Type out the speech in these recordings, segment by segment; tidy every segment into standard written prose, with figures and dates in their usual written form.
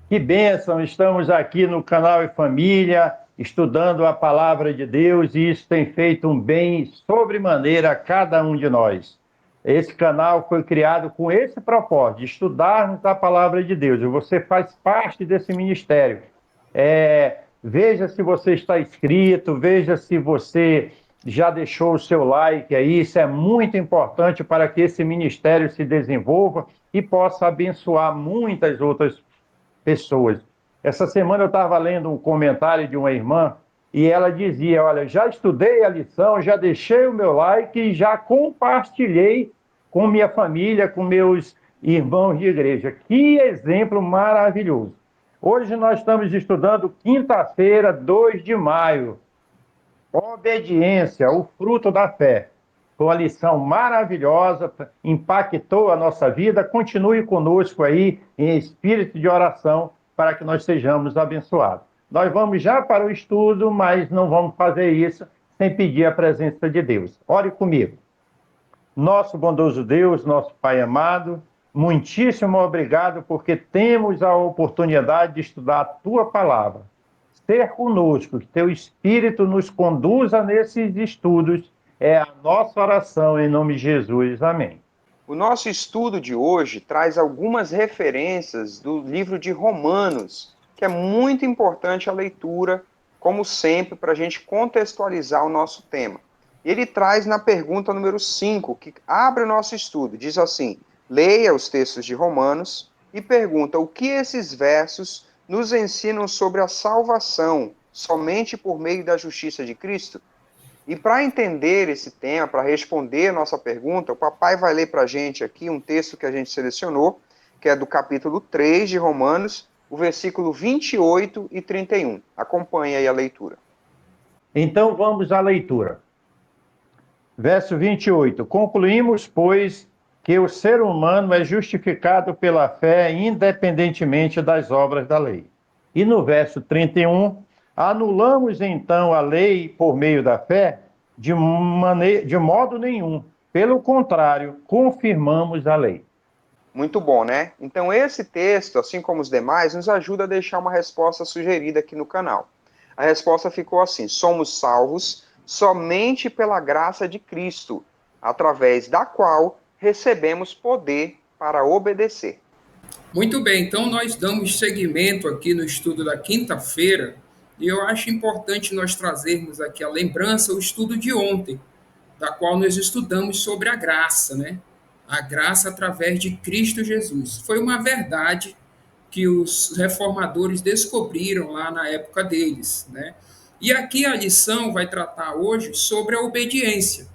Que bênção! Estamos aqui no canal E Família, estudando a palavra de Deus, e isso tem feito um bem sobremaneira a cada um de nós. Esse canal foi criado com esse propósito, de estudarmos a palavra de Deus, e você faz parte desse ministério. Veja se você está inscrito, veja se você já deixou o seu like aí, isso é muito importante para que esse ministério se desenvolva e possa abençoar muitas outras pessoas. Essa semana eu estava lendo um comentário de uma irmã e ela dizia: olha, já estudei a lição, já deixei o meu like e já compartilhei com minha família, com meus irmãos de igreja. Que exemplo maravilhoso! Hoje nós estamos estudando quinta-feira, 2 de maio, obediência, o fruto da fé. Foi uma lição maravilhosa, impactou a nossa vida. Continue conosco aí em espírito de oração para que nós sejamos abençoados. Nós vamos já para o estudo, mas não vamos fazer isso sem pedir a presença de Deus. Ore comigo. Nosso bondoso Deus, nosso Pai amado, muitíssimo obrigado porque temos a oportunidade de estudar a Tua palavra. Ser conosco, que Teu Espírito nos conduza nesses estudos, é a nossa oração em nome de Jesus. Amém. O nosso estudo de hoje traz algumas referências do livro de Romanos, que é muito importante a leitura, como sempre, para a gente contextualizar o nosso tema. Ele traz na pergunta número 5, que abre o nosso estudo, diz assim: leia os textos de Romanos e pergunta o que esses versos nos ensinam sobre a salvação somente por meio da justiça de Cristo. E para entender esse tema, para responder a nossa pergunta, o papai vai ler para a gente aqui um texto que a gente selecionou, que é do capítulo 3 de Romanos, o versículo 28 e 31. Acompanhe aí a leitura. Então vamos à leitura. Verso 28. Concluímos, pois, que o ser humano é justificado pela fé independentemente das obras da lei. E no verso 31, anulamos então a lei por meio da fé? De modo nenhum. Pelo contrário, confirmamos a lei. Muito bom, né? Então esse texto, assim como os demais, nos ajuda a deixar uma resposta sugerida aqui no canal. A resposta ficou assim: somos salvos somente pela graça de Cristo, através da qual recebemos poder para obedecer. Muito bem, então nós damos seguimento aqui no estudo da quinta-feira e eu acho importante nós trazermos aqui a lembrança, o estudo de ontem, da qual nós estudamos sobre a graça, né? A graça através de Cristo Jesus. Foi uma verdade que os reformadores descobriram lá na época deles, né? E aqui a lição vai tratar hoje sobre a obediência,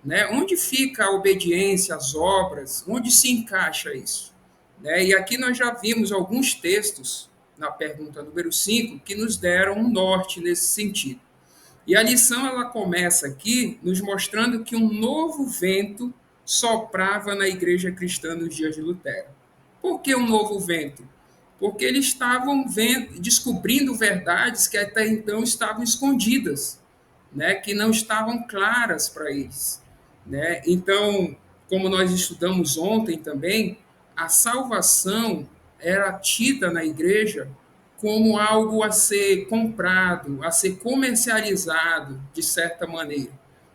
né? Onde fica a obediência às obras? Onde se encaixa isso? Né? E aqui nós já vimos alguns textos, na pergunta número 5, que nos deram um norte nesse sentido. E a lição ela começa aqui nos mostrando que um novo vento soprava na igreja cristã nos dias de Lutero. Por que um novo vento? Porque eles estavam descobrindo verdades que até então estavam escondidas, né? Que não estavam claras para eles. Né? Então, como nós estudamos ontem também, a salvação era tida na igreja como algo a ser comprado, a ser comercializado de certa maneira.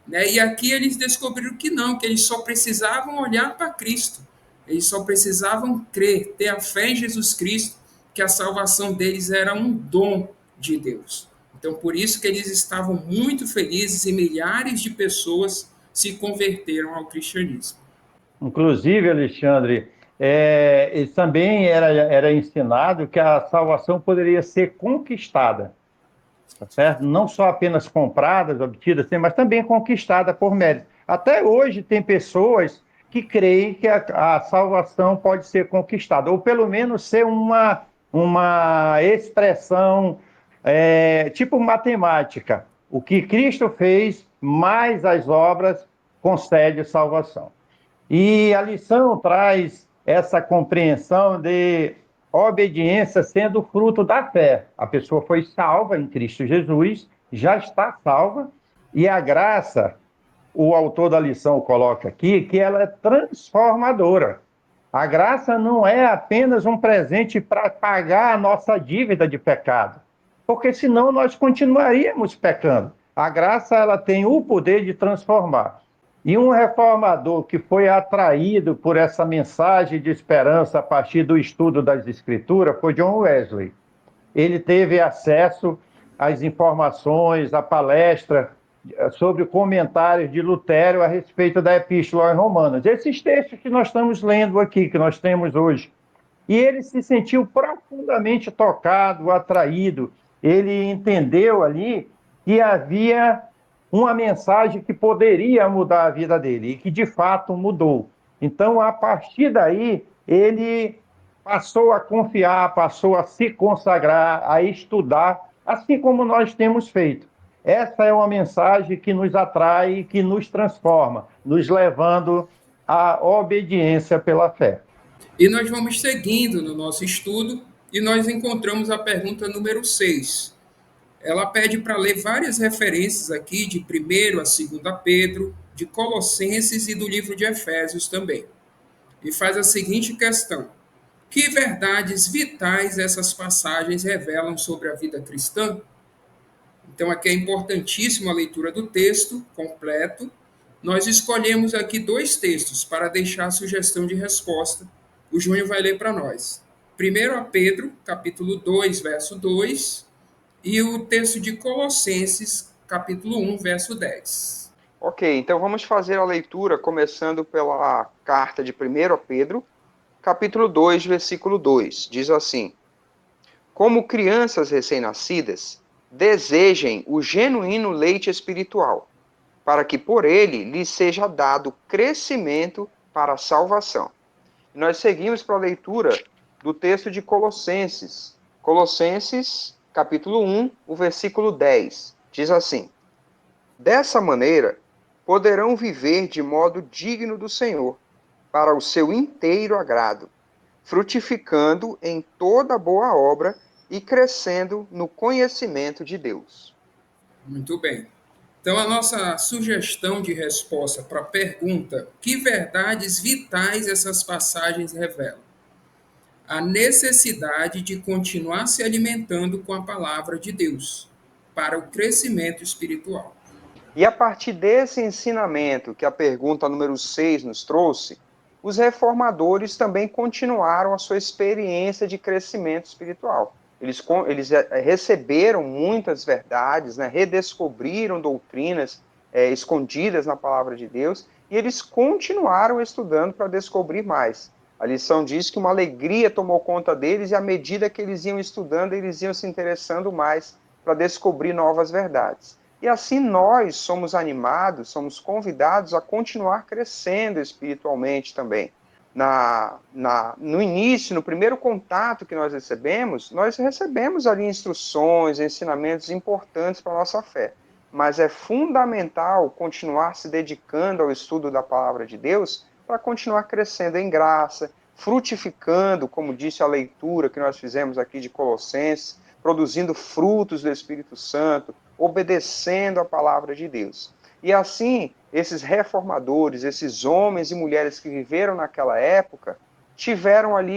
Né? E aqui eles descobriram que não, que eles só precisavam olhar para Cristo, eles só precisavam crer, ter a fé em Jesus Cristo, que a salvação deles era um dom de Deus. Então, por isso que eles estavam muito felizes e milhares de pessoas se converteram ao cristianismo. Inclusive, Alexandre, também era ensinado que a salvação poderia ser conquistada, tá certo? Não só apenas compradas, obtidas, mas também conquistada por mérito. Até hoje tem pessoas que creem que a salvação pode ser conquistada, ou pelo menos ser uma expressão tipo matemática. O que Cristo fez, mais as obras, concede salvação. E a lição traz essa compreensão de obediência sendo fruto da fé. A pessoa foi salva em Cristo Jesus, já está salva, e a graça, o autor da lição coloca aqui, que ela é transformadora. A graça não é apenas um presente para pagar a nossa dívida de pecado, porque senão nós continuaríamos pecando. A graça, ela tem o poder de transformar. E um reformador que foi atraído por essa mensagem de esperança a partir do estudo das Escrituras foi John Wesley. Ele teve acesso às informações, à palestra sobre comentários de Lutero a respeito da Epístola aos Romanos. Esses textos que nós estamos lendo aqui, que nós temos hoje. E ele se sentiu profundamente tocado, atraído. Ele entendeu ali que havia uma mensagem que poderia mudar a vida dele, e que de fato mudou. Então, a partir daí, ele passou a confiar, passou a se consagrar, a estudar, assim como nós temos feito. Essa é uma mensagem que nos atrai e que nos transforma, nos levando à obediência pela fé. E nós vamos seguindo no nosso estudo e nós encontramos a pergunta número 6. Ela pede para ler várias referências aqui de 1º a 2º Pedro, de Colossenses e do livro de Efésios também. E faz a seguinte questão: que verdades vitais essas passagens revelam sobre a vida cristã? Então, aqui é importantíssima a leitura do texto completo. Nós escolhemos aqui 2 textos para deixar a sugestão de resposta. O Júnior vai ler para nós. 1 a Pedro, capítulo 2, verso 2, e o texto de Colossenses, capítulo 1, verso 10. Ok, então vamos fazer a leitura começando pela carta de 1 a Pedro, capítulo 2, versículo 2. Diz assim: como crianças recém-nascidas, desejem o genuíno leite espiritual, para que por ele lhes seja dado crescimento para a salvação. E nós seguimos para a leitura do texto de Colossenses. Colossenses, capítulo 1, o versículo 10. Diz assim: dessa maneira, poderão viver de modo digno do Senhor, para o seu inteiro agrado, frutificando em toda boa obra e crescendo no conhecimento de Deus. Muito bem. Então, a nossa sugestão de resposta para a pergunta: que verdades vitais essas passagens revelam? A necessidade de continuar se alimentando com a palavra de Deus para o crescimento espiritual. E a partir desse ensinamento que a pergunta número 6 nos trouxe, os reformadores também continuaram a sua experiência de crescimento espiritual. Eles receberam muitas verdades, né, redescobriram doutrinas escondidas na palavra de Deus, e eles continuaram estudando para descobrir mais. A lição diz que uma alegria tomou conta deles, e à medida que eles iam estudando, eles iam se interessando mais para descobrir novas verdades. E assim nós somos animados, somos convidados a continuar crescendo espiritualmente também. No início, no primeiro contato que nós recebemos ali instruções, ensinamentos importantes para a nossa fé. Mas é fundamental continuar se dedicando ao estudo da palavra de Deus para continuar crescendo em graça, frutificando, como disse a leitura que nós fizemos aqui de Colossenses, produzindo frutos do Espírito Santo, obedecendo a palavra de Deus. E assim, esses reformadores, esses homens e mulheres que viveram naquela época,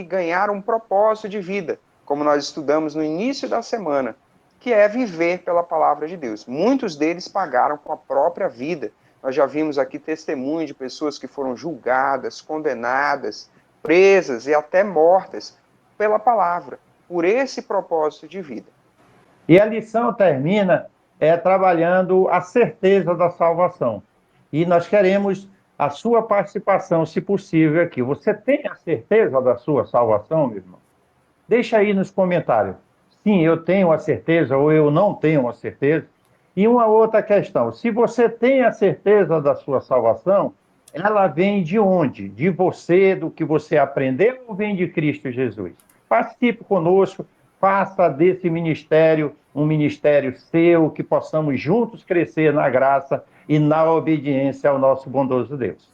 ganharam um propósito de vida, como nós estudamos no início da semana, que é viver pela palavra de Deus. Muitos deles pagaram com a própria vida. Nós já vimos aqui testemunho de pessoas que foram julgadas, condenadas, presas e até mortas pela palavra, por esse propósito de vida. E a lição termina trabalhando a certeza da salvação. E nós queremos a sua participação, se possível, aqui. Você tem a certeza da sua salvação, meu irmão? Deixa aí nos comentários. Sim, eu tenho a certeza, ou eu não tenho a certeza. E uma outra questão: se você tem a certeza da sua salvação, ela vem de onde? De você, do que você aprendeu, ou vem de Cristo Jesus? Participe conosco. Faça desse ministério um ministério seu, que possamos juntos crescer na graça e na obediência ao nosso bondoso Deus.